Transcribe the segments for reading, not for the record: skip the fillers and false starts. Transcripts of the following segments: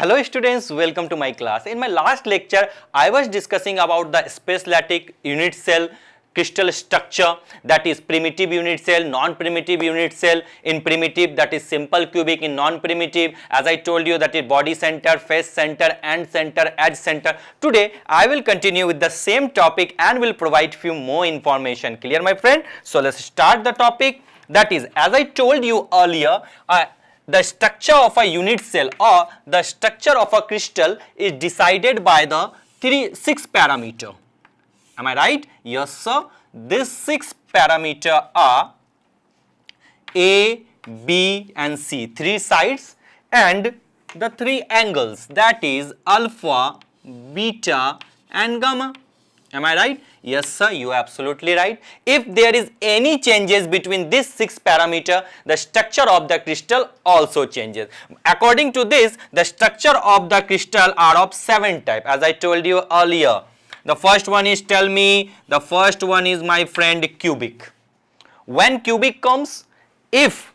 Hello students, welcome to my class. In my last lecture, I was discussing about the space-lattice unit cell crystal structure, that is primitive unit cell, non-primitive unit cell. In primitive, that is simple cubic. In non-primitive, as I told you, that is body center, face center, end center, edge center. Today I will continue with the same topic and will provide few more information. Clear my friend? So let's start the topic. That is, as I told you earlier, the structure of a unit cell or the structure of a crystal is decided by the six parameter. Am I right? Yes sir. These six parameter are A, B and C, three sides, and the three angles, that is alpha, beta and gamma. Am I right? Yes sir, you are absolutely right. If there is any changes between these six parameter, the structure of the crystal also changes. According to this, the structure of the crystal are of 7 type, as I told you earlier. The first one is, tell me, the first one is my friend cubic. When cubic comes, if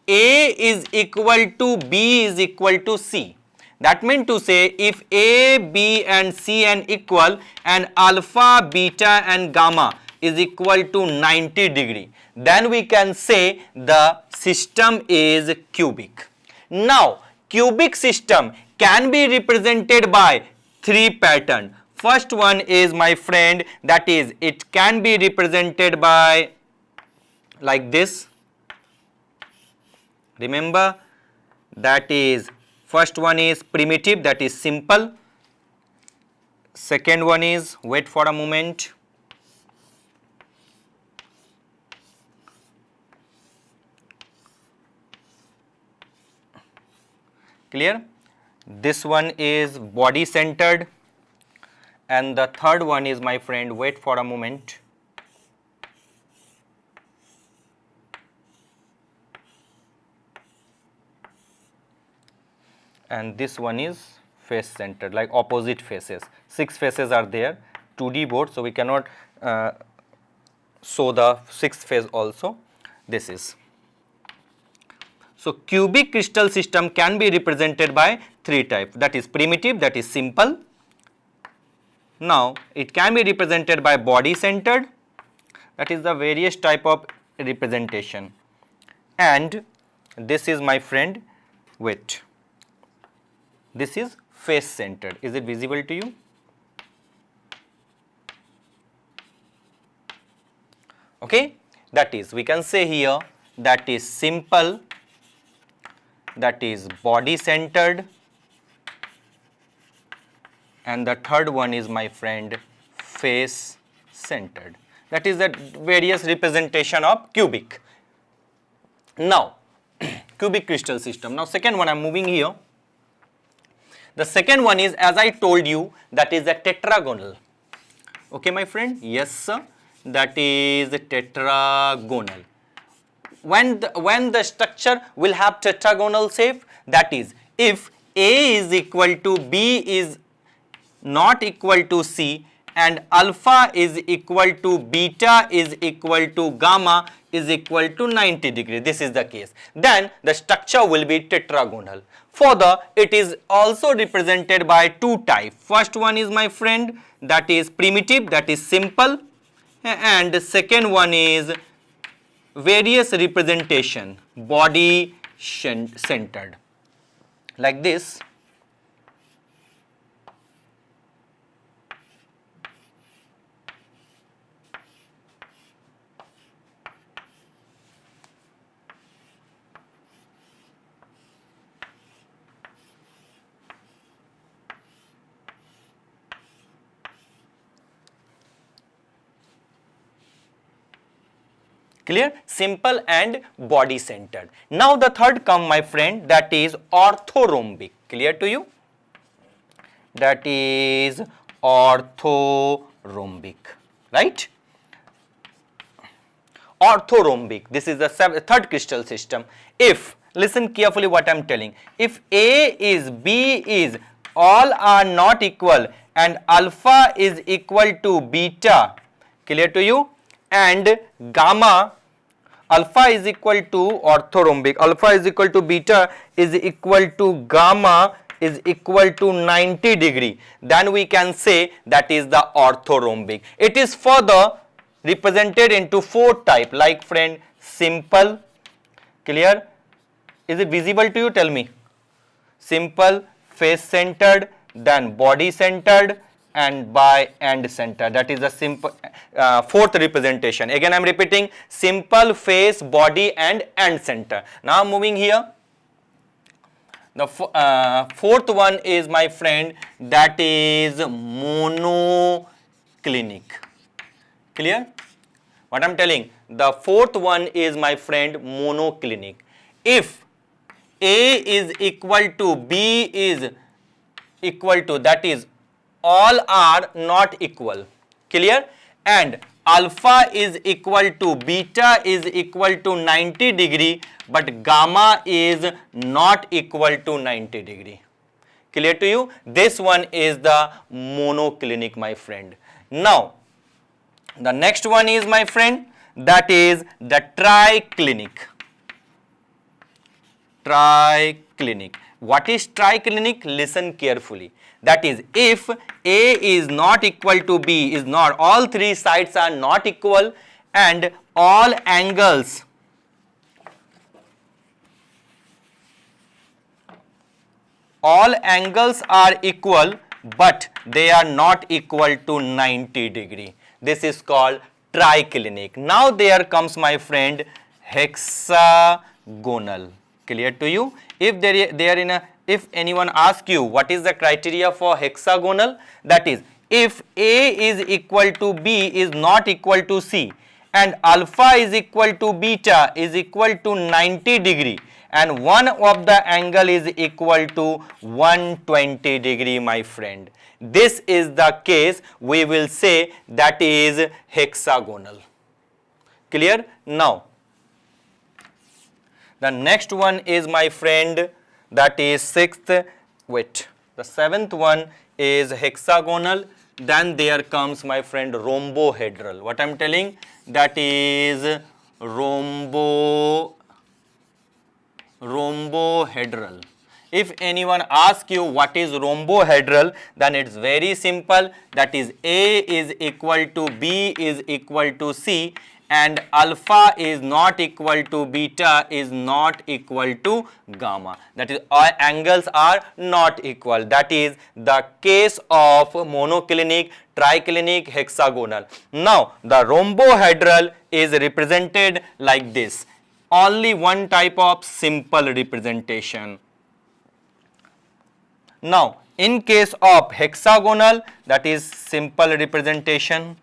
A is equal to B is equal to C, that means to say if A, B and C are equal and alpha, beta and gamma is equal to 90 degree, then we can say the system is cubic. Now, cubic system can be represented by 3 patterns. First one is, my friend, that is, it can be represented by like this. Remember, that is, first one is primitive, that is simple. Second one is, wait for a moment, clear? This one is body centered, and the third one is, my friend, wait for a moment, and this one is face centered, like opposite faces. 6 faces are there, 2D board, so we cannot show the 6th face also. This is. So cubic crystal system can be represented by 3 types, that is primitive, that is simple. Now it can be represented by body centered, that is the various type of representation, and this is, my friend, wait, this is face centered. Is it visible to you? Okay, that is, we can say here, that is simple, that is body centered, and the third one is, my friend, face centered. That is the various representation of cubic. Now cubic crystal system. Now second one, I am moving here. The second one is, as I told you, that is a tetragonal. Okay, my friend? Yes sir, that is tetragonal. When the structure will have tetragonal shape, that is, if A is equal to B is not equal to C and alpha is equal to beta is equal to gamma is equal to 90 degree, this is the case, then the structure will be tetragonal. Further, it is also represented by 2 types. First one is, my friend, that is primitive, that is simple, and the second one is various representation, body centered, like this. Clear? Simple and body centered. Now the third come, my friend, that is orthorhombic. Clear to you? That is orthorhombic, right? Orthorhombic, this is the third crystal system. If, listen carefully what I am telling, if A is, B is, all are not equal and alpha is equal to beta, clear to you, and gamma alpha is equal to orthorhombic, alpha is equal to beta is equal to gamma is equal to 90 degree, then we can say that is the orthorhombic. It is further represented into 4 type, like friend, simple, clear? Is it visible to you? Tell me. Simple, face centered, then body centered, and by end center. That is the simple 4th representation. Again I am repeating, simple, face, body, and end center. Now moving here, the 4th one is, my friend, that is monoclinic. Clear? What I am telling, the 4th one is, my friend, monoclinic. If A is equal to B is equal to, that is all are not equal, clear, and alpha is equal to beta is equal to 90 degree, but gamma is not equal to 90 degree. Clear to you? This one is the monoclinic, my friend. Now the next one is, my friend, that is the triclinic. Triclinic. What is triclinic? Listen carefully. That is, if A is not equal to B, is not, all 3 sides are not equal, and all angles are equal, but they are not equal to 90 degree. This is called triclinic. Now there comes, my friend, hexagonal. Clear to you? If if anyone asks you what is the criteria for hexagonal, that is, if A is equal to B is not equal to C, and alpha is equal to beta is equal to 90 degree, and one of the angle is equal to 120 degree, my friend, this is the case, we will say that is hexagonal. Clear? Now the next one is, my friend, that is 6th, wait, the 7th one is hexagonal, then there comes, my friend, rhombohedral. What I am telling, that is rhombohedral. If anyone asks you what is rhombohedral, then it's very simple, that is A is equal to B is equal to C, and alpha is not equal to beta is not equal to gamma. That is, all angles are not equal. That is the case of monoclinic, triclinic, hexagonal. Now the rhombohedral is represented like this. Only one type of simple representation. Now in case of hexagonal, that is simple representation.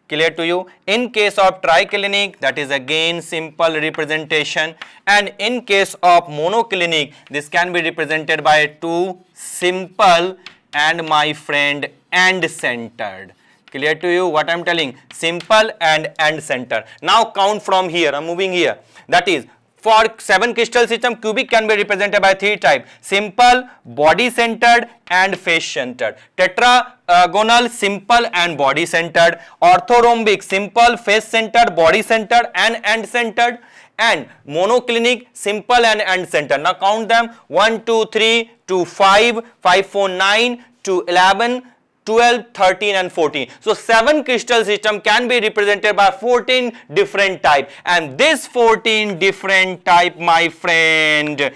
Clear to you? In case of triclinic, that is again simple representation, and in case of monoclinic, this can be represented by 2 simple and, my friend, end centered. Clear to you what I am telling? Simple and end center. Now count from here, I am moving here. That is, for 7 crystal system, cubic can be represented by 3 types: simple, body centered, and face centered. Tetragonal, simple and body centered. Orthorhombic, simple, face centered, body centered, and end centered. And monoclinic, simple and end centered. Now count them: 1, 2, 3, 2, 5, 5, 4, 9, 2, 11, 12, 13 and 14. So 7 crystal system can be represented by 14 different type, and this 14 different type, my friend,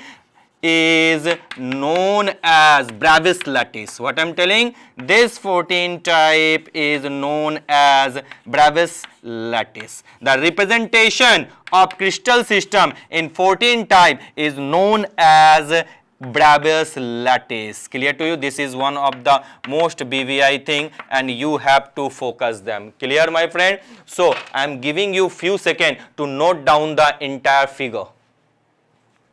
is known as Bravais lattice. What I am telling? This 14 type is known as Bravais lattice. The representation of crystal system in 14 type is known as Bravais lattice. Clear to you? This is one of the most BVI thing, and you have to focus them. Clear, my friend? So I am giving you few seconds to note down the entire figure.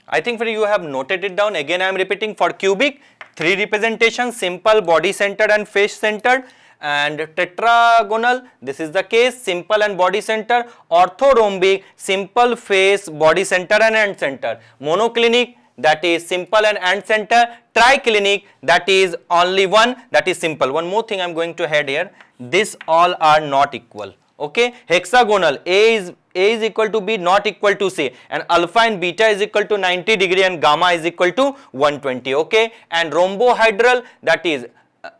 I think you have noted it down. Again I am repeating, for cubic 3 representations: simple, body centered, and face centered. And tetragonal, this is the case: simple and body center. Orthorhombic, simple, face, body center, and end center. Monoclinic, that is simple and end center. Triclinic, that is only one, that is simple. One more thing I am going to add here: this all are not equal. Okay, hexagonal, A is A is equal to B, not equal to C, and alpha and beta is equal to 90 degree and gamma is equal to 120. Okay, and rhombohedral, that is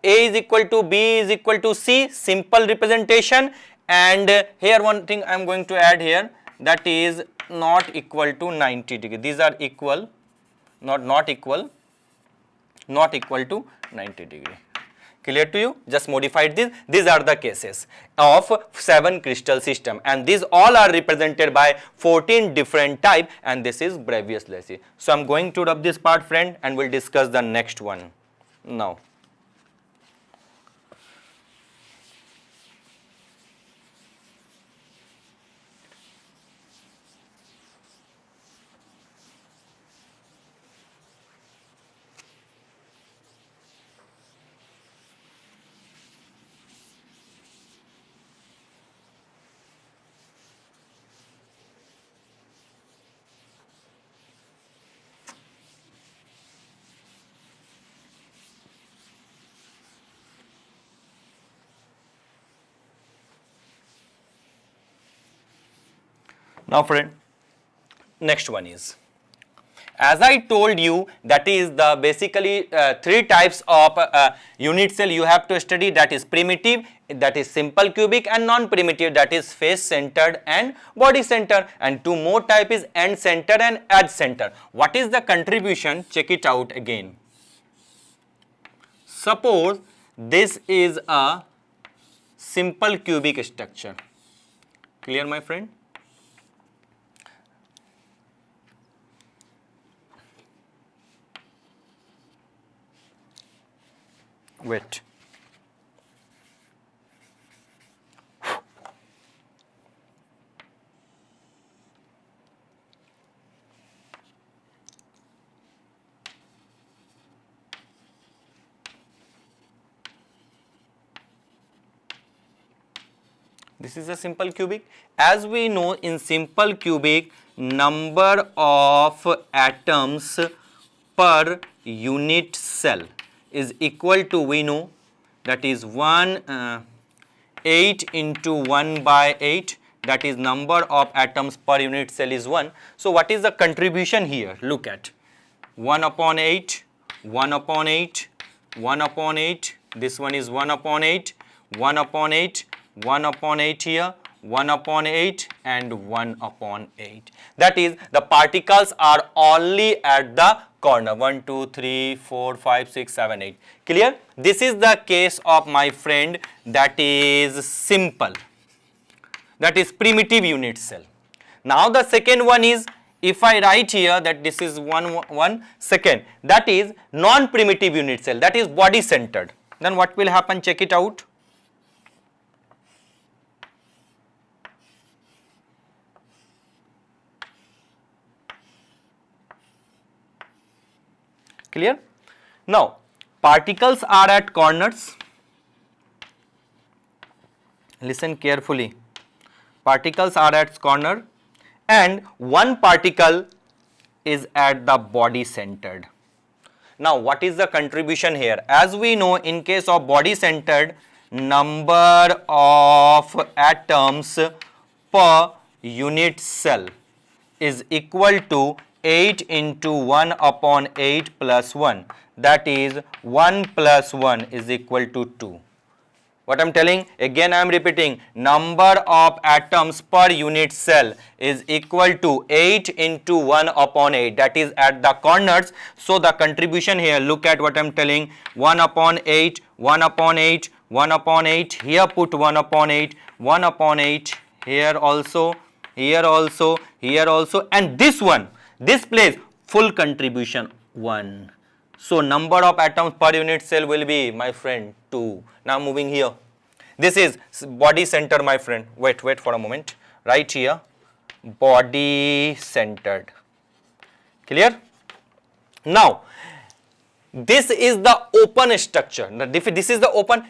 A is equal to B is equal to C, simple representation. And here one thing I am going to add here, that is not equal to 90 degree. These are equal, not equal to 90 degree. Clear to you? Just modified this. These are the cases of 7 crystal system, and these all are represented by 14 different type, and this is Bravais-Lacey. So I am going to rub this part, friend, and we'll discuss the next one now. Now friend, next one is, as I told you, that is the basically 3 types of unit cell you have to study, that is primitive, that is simple cubic, and non-primitive, that is face centered and body center, and 2 more type is end center and edge center. What is the contribution? Check it out again. Suppose this is a simple cubic structure. Clear, my friend? Wait. This is a simple cubic. As we know, in simple cubic, number of atoms per unit cell is equal to, we know, that is 8 into 1 by 8, that is number of atoms per unit cell is 1. So what is the contribution here? Look at 1 upon 8, 1 upon 8, 1 upon 8, this one is 1 upon 8, 1 upon 8, 1 upon 8 here, 1 upon 8 and 1 upon 8. That is, the particles are only at the corner, 1, 2, 3, 4, 5, 6, 7, 8. Clear? This is the case of, my friend, that is simple, that is primitive unit cell. Now the second one is, if I write here that this is one second, that is non-primitive unit cell, that is body centered. Then what will happen? Check it out. Clear? Now, particles are at corners. Listen carefully. Particles are at corner, and one particle is at the body centered. Now, what is the contribution here? As we know, in case of body centered, number of atoms per unit cell is equal to 8 into 1 upon 8 plus 1, that is 1 plus 1 is equal to 2. What I am telling? Again I am repeating, number of atoms per unit cell is equal to 8 into 1 upon 8, that is at the corners. So the contribution here, look at what I am telling, 1 upon 8, 1 upon 8, 1 upon 8, here put 1 upon 8, 1 upon 8, here also, here also, here also, and this one, this place full contribution 1. So number of atoms per unit cell will be, my friend, 2. Now moving here. This is body center, my friend. Wait for a moment. Right here, body centered. Clear? Now, this is the open structure. This is the open.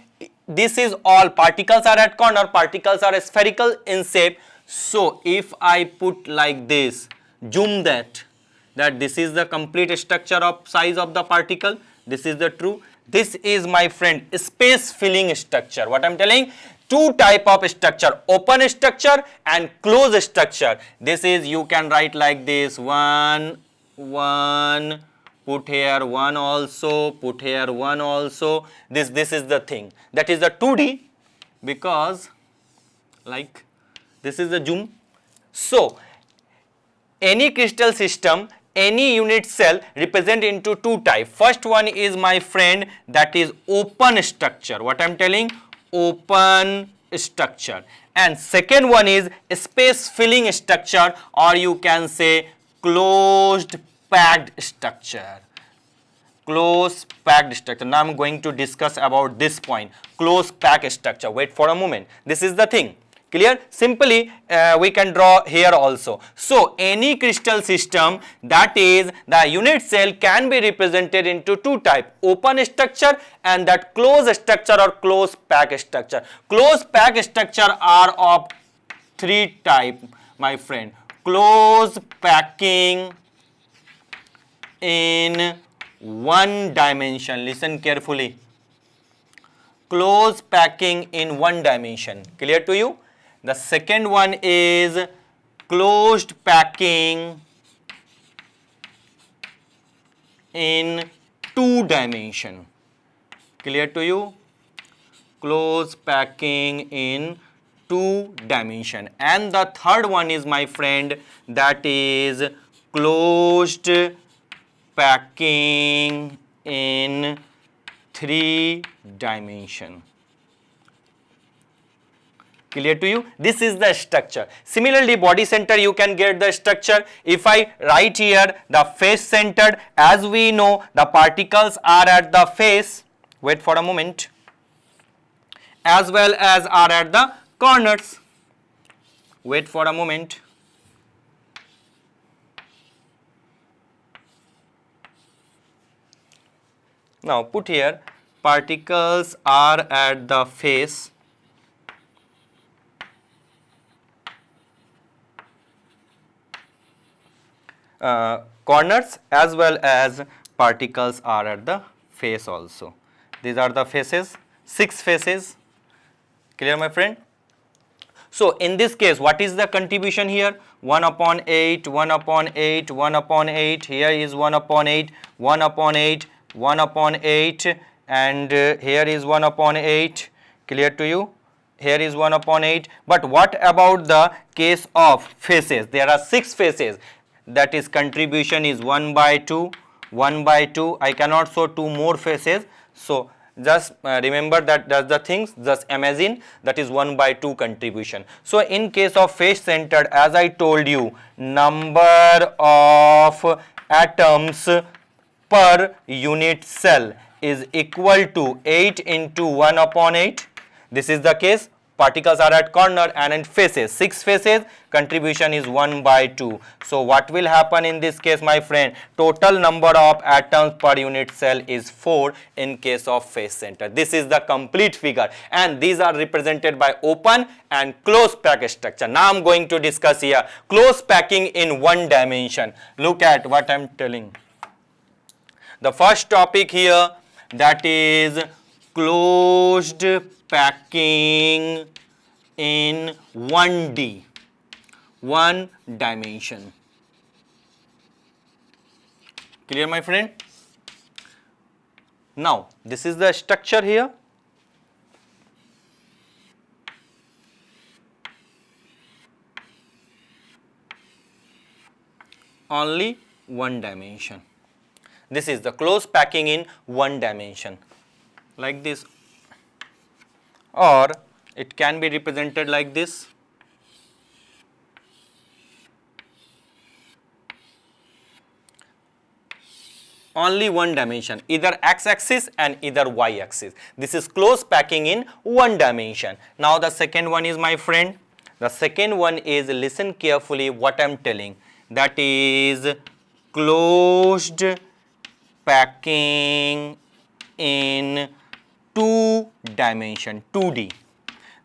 This is all particles are at corner. Particles are spherical in shape. So if I put like this, zoom that this is the complete structure of size of the particle. This is the true. This is, my friend, space filling structure. What I am telling, two type of structure, open structure and closed structure. This is, you can write like this, one, put here one also, put here one also. This is the thing, that is the 2D, because like this is the zoom. So any crystal system, any unit cell represent into two type. First one is, my friend, that is open structure. What I am telling? Open structure. And second one is space filling structure, or you can say closed packed structure. Closed packed structure. Now I am going to discuss about this point, closed packed structure. Wait for a moment. This is the thing. Clear? Simply we can draw here also. So any crystal system, that is the unit cell, can be represented into two type, open structure and that closed structure or closed packed structure. Closed packed structure are of three type, my friend. Closed packing in one dimension. Listen carefully. Closed packing in one dimension. Clear to you? The second one is closed packing in two dimension. Clear to you? Closed packing in two dimension. And the third one is, my friend, that is closed packing in three dimension. Clear to you? This is the structure. Similarly, body center, you can get the structure. If I write here the face centered, as we know the particles are at the face, wait for a moment, as well as are at the corners. Wait for a moment. Now put here, particles are at the face, corners, as well as particles are at the face also. These are the faces, 6 faces. Clear, my friend? So in this case, what is the contribution here? 1 upon 8, 1 upon 8, 1 upon 8, here is 1 upon 8, 1 upon 8, 1 upon 8, and here is 1 upon 8. Clear to you? Here is 1 upon 8. But what about the case of faces? There are 6 faces. That is, contribution is 1 by 2, 1 by 2. I cannot show 2 more faces. So just remember that that's the things, just imagine that is 1 by 2 contribution. So in case of face centered, as I told you, number of atoms per unit cell is equal to 8 into 1 upon 8. This is the case. Particles are at corner and in faces, 6 faces, contribution is 1 by 2. So what will happen in this case, my friend? Total number of atoms per unit cell is 4 in case of face center. This is the complete figure, and these are represented by open and closed pack structure. Now I am going to discuss here closed packing in one dimension. Look at what I am telling. The first topic here, that is closed packing in 1D, one dimension. Clear, my friend? Now this is the structure here. Only one dimension. This is the closed packing in one dimension, like this, or it can be represented like this. Only one dimension, either x-axis and either y-axis. This is closed packing in one dimension. Now the second one is, my friend, the second one is, listen carefully what I am telling, that is closed packing in two dimension, 2D.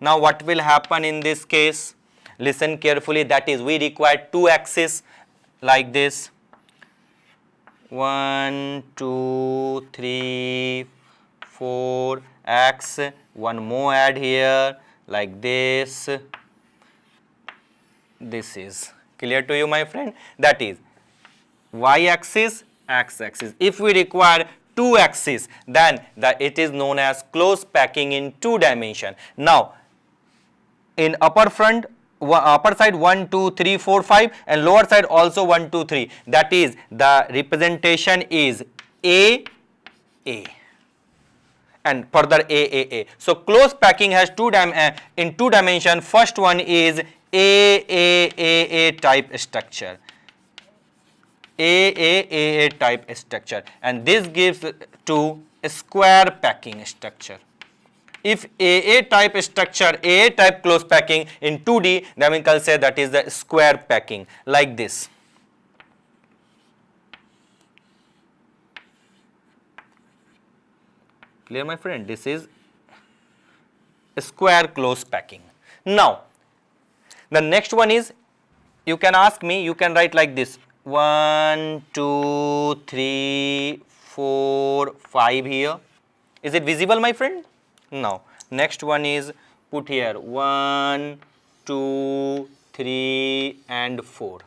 Now what will happen in this case? Listen carefully, that is, we require 2 axes like this. 1, 2, 3, 4 x, one more add here, like this. This is clear to you, my friend? That is y-axis, x-axis. If we require two axes, then it is known as close packing in 2 dimension. Now, in upper side 1, 2, 3, 4, 5 and lower side also 1, 2, 3. That is, the representation is A, and further A. So close packing has in 2 dimension. First one is A type structure. A type structure, and this gives to a square packing structure. If A type structure, A type close packing in 2D, then we can say that is the square packing, like this. Clear, my friend? This is a square close packing. Now, the next one is, you can ask me, you can write like this: 1, 2, 3, 4, 5 here. Is it visible, my friend? Now, next one is put here 1, 2, 3 and 4.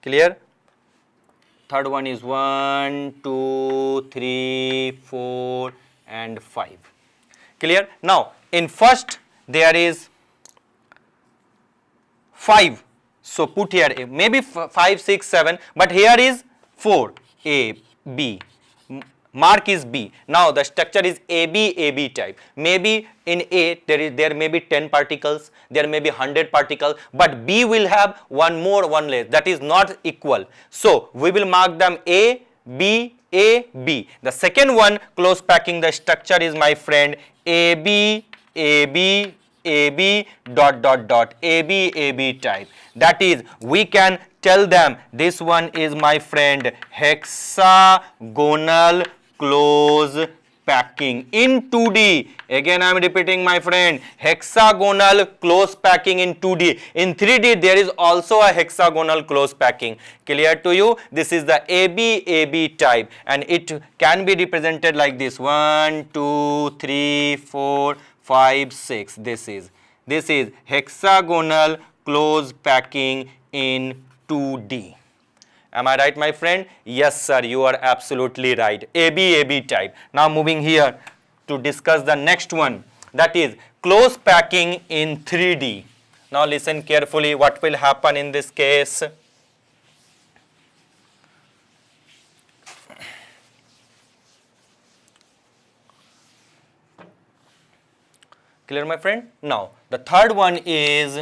Clear? Third one is 1, 2, 3, 4 and 5. Clear? Now, in first there is 5. So put here maybe 5, 6, 7, but here is 4. A, B. Mark is B. Now the structure is AB type. Maybe in A there may be 10 particles, there may be 100 particles, but B will have one more, one less. That is not equal. So we will mark them A, B. The second one close packing the structure is, my friend, AB AB type. That is, we can tell them this one is, my friend, hexagonal close packing in 2D. Again I am repeating, my friend, hexagonal close packing in 2D. In 3D there is also a hexagonal close packing. Clear to you? This is the AB type, and it can be represented like this: 1, 2, 3, 4, 5, 6. This is hexagonal close packing in 2D. Am I right, my friend? Yes, sir, you are absolutely right. AB type. Now moving here to discuss the next one, that is close packing in 3D. Now listen carefully what will happen in this case. Clear, my friend? Now the third one is,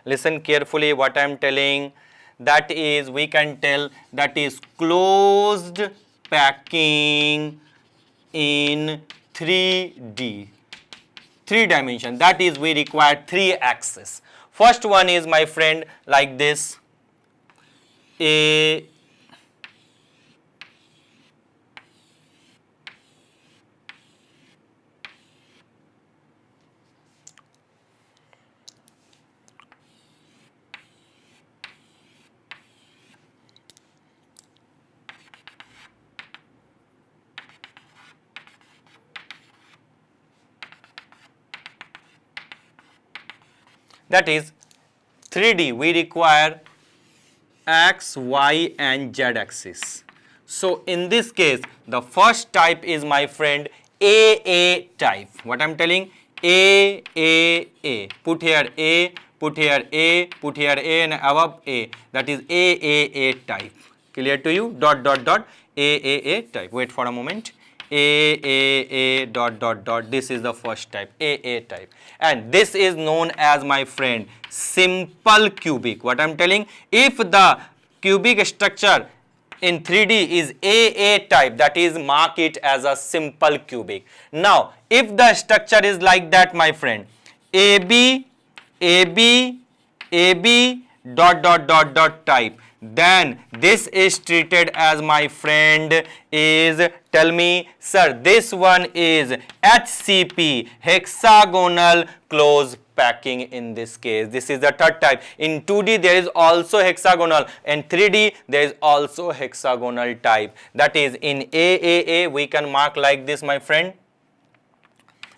listen carefully what I am telling. That is, we can tell that is closed packing in 3D, 3 dimension. That is, we require 3 axes. First one is, my friend, like this: A, that is 3D, we require X, Y and Z axis. So in this case, the first type is, my friend, AA type. What I am telling? AA. Put here A, put here A, put here A and above A. That is AA type. Clear to you? Dot AAA type. Wait for a moment. AAA dot dot dot. This is the first type, AA type, and this is known as, my friend, simple cubic. What I am telling? If the cubic structure in 3D is AA type, that is, mark it as a simple cubic. Now, if the structure is like that, my friend, AB dot dot dot dot type, then this is treated as, my friend, is, tell me, sir, this one is HCP, hexagonal close packing in this case. This is the third type. In 2D there is also hexagonal, and 3D there is also hexagonal type. That is, in AAA we can mark like this, my friend.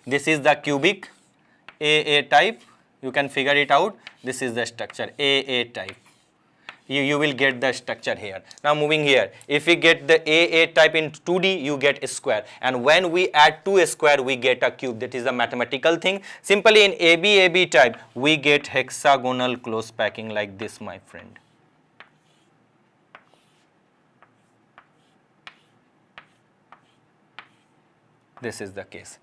This is the cubic AA type, you can figure it out. This is the structure AA type. You will get the structure here. Now moving here, if we get the AA type in 2D, you get a square, and when we add to a square, we get a cube. That is a mathematical thing. Simply in AB type, we get hexagonal close packing like this, my friend. This is the case.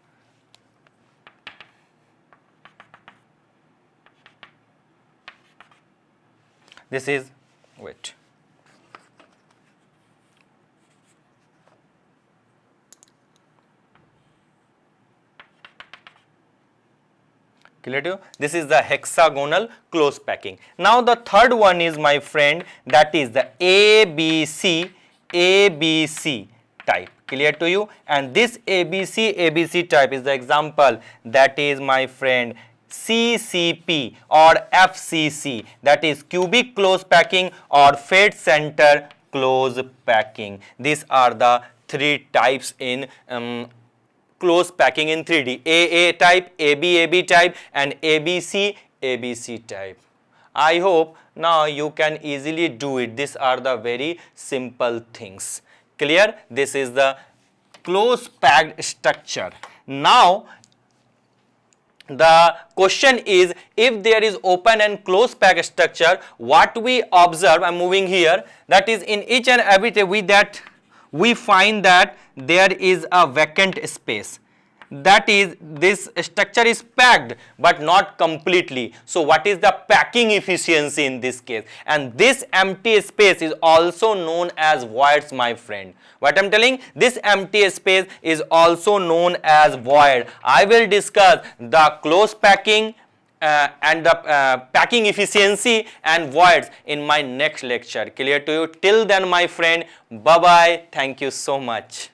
This is, wait. Clear to you? This is the hexagonal close packing. Now the third one is, my friend, that is the ABC type. Clear to you? And this ABC type is the example, that is, my friend, CCP or FCC, that is cubic close packing or fed center close packing. These are the three types in close packing in 3D: AA type, AB type, and ABC type. I hope now you can easily do it. These are the very simple things. Clear? This is the close packed structure. Now the question is, if there is open and close packed structure, what we observe, I am moving here, that is in each and every we find that there is a vacant space. That is, this structure is packed but not completely. So what is the packing efficiency in this case? And this empty space is also known as voids, my friend. What I am telling, this empty space is also known as void. I will discuss the close packing and the packing efficiency and voids in my next lecture. Clear to you? Till then, my friend, bye bye. Thank you so much.